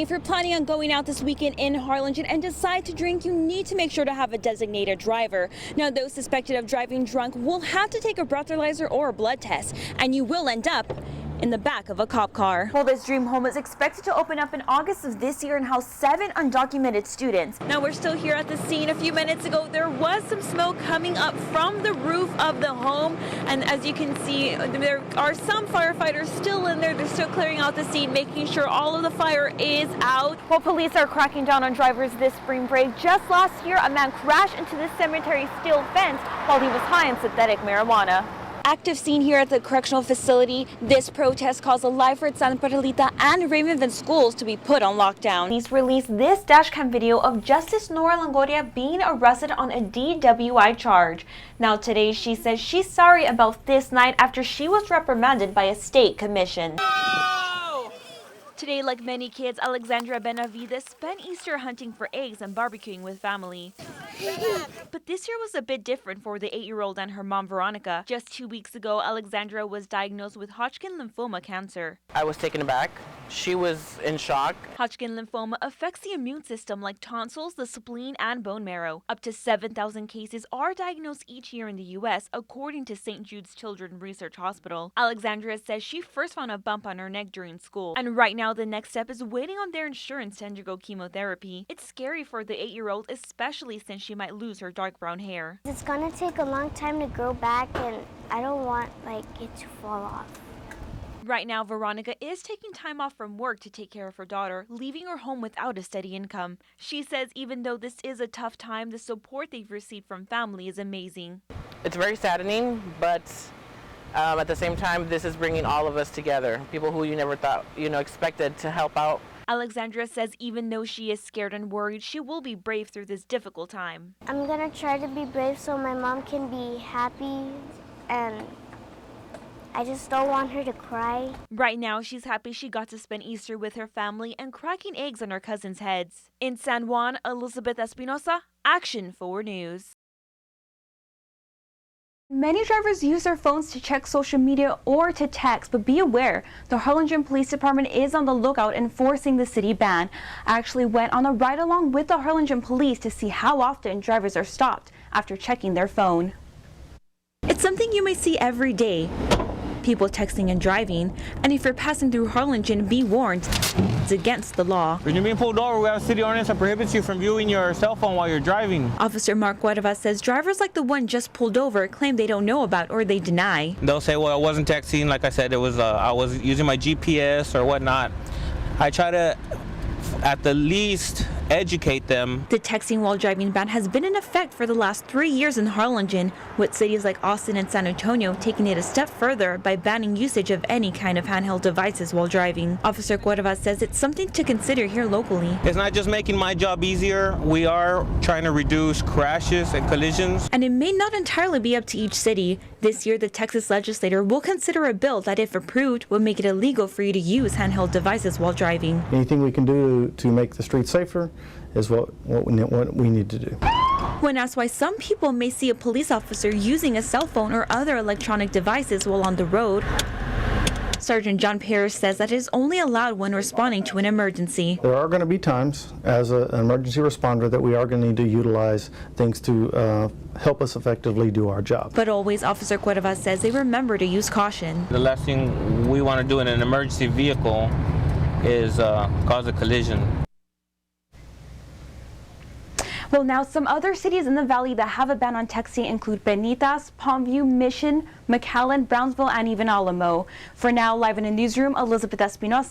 If you're planning on going out this weekend in Harlingen and decide to drink, you need to make sure to have a designated driver. Now, those suspected of driving drunk will have to take a breathalyzer or a blood test, and you will end up in the back of a cop car. Well, this dream home is expected to open up in August of this year and house 7 undocumented students. Now, we're still here at the scene. A few minutes ago, there was some smoke coming up from the roof of the home. And as you can see, there are some firefighters still in there. They're still clearing out the scene, making sure all of the fire is out. While police are cracking down on drivers this spring break, just last year, a man crashed into the cemetery steel fence while he was high on synthetic marijuana. Active scene here at the correctional facility. This protest calls the Lyford, Santa Perlita, and Ravenville schools to be put on lockdown. Police released this dashcam video of Justice Nora Longoria being arrested on a DWI charge. Now today she says she's sorry about this night after she was reprimanded by a state commission. Today, like many kids, Alexandra Benavides spent Easter hunting for eggs and barbecuing with family. But this year was a bit different for the 8-year-old and her mom, Veronica. Just 2 weeks ago, Alexandra was diagnosed with Hodgkin lymphoma cancer. I was taken aback. She was in shock. Hodgkin lymphoma affects the immune system like tonsils, the spleen, and bone marrow. Up to 7,000 cases are diagnosed each year in the U.S., according to St. Jude's Children's Research Hospital. Alexandra says she first found a bump on her neck during school, and right now the next step is waiting on their insurance to undergo chemotherapy. It's scary for the 8-year-old, especially since she might lose her dark brown hair. It's gonna take a long time to grow back, and I don't want it to fall off. Right now, Veronica is taking time off from work to take care of her daughter, leaving her home without a steady income. She says even though this is a tough time, the support they've received from family is amazing. It's very saddening, but at the same time, this is bringing all of us together. People who you never thought, expected to help out. Alexandra says even though she is scared and worried, she will be brave through this difficult time. I'm gonna try to be brave so my mom can be happy, and I just don't want her to cry. Right now, she's happy she got to spend Easter with her family and cracking eggs on her cousins' heads. In San Juan, Elizabeth Espinosa, Action 4 News. Many drivers use their phones to check social media or to text, but be aware, the Harlingen Police Department is on the lookout enforcing the city ban. I actually went on a ride-along with the Harlingen Police to see how often drivers are stopped after checking their phone. It's something you may see every day. People texting and driving, and if you're passing through Harlingen, be warned, it's against the law. When you're being pulled over, we have a city ordinance that prohibits you from viewing your cell phone while you're driving. Officer Mark Guadava says drivers like the one just pulled over claim they don't know about or they deny. They'll say, well, I wasn't texting. Like I said, it was I was using my GPS or whatnot. I try to, at the least, educate them. The texting while driving ban has been in effect for the last 3 years in Harlingen, with cities like Austin and San Antonio taking it a step further by banning usage of any kind of handheld devices while driving. Officer Cuerva says it's something to consider here locally. It's not just making my job easier. We are trying to reduce crashes and collisions. And it may not entirely be up to each city. This year, the Texas legislature will consider a bill that, if approved, will make it illegal for you to use handheld devices while driving. Anything we can do to make the streets safer is what we need to do. When asked why some people may see a police officer using a cell phone or other electronic devices while on the road, Sergeant John Parrish says that it is only allowed when responding to an emergency. There are going to be times as an emergency responder that we are going to need to utilize things to help us effectively do our job. But always, Officer Cuerva says they remember to use caution. The last thing we want to do in an emergency vehicle is cause a collision. Well, now some other cities in the valley that have a ban on texting include Penitas, Palmview, Mission, McAllen, Brownsville, and even Alamo. For now, live in the newsroom, Elizabeth Espinosa.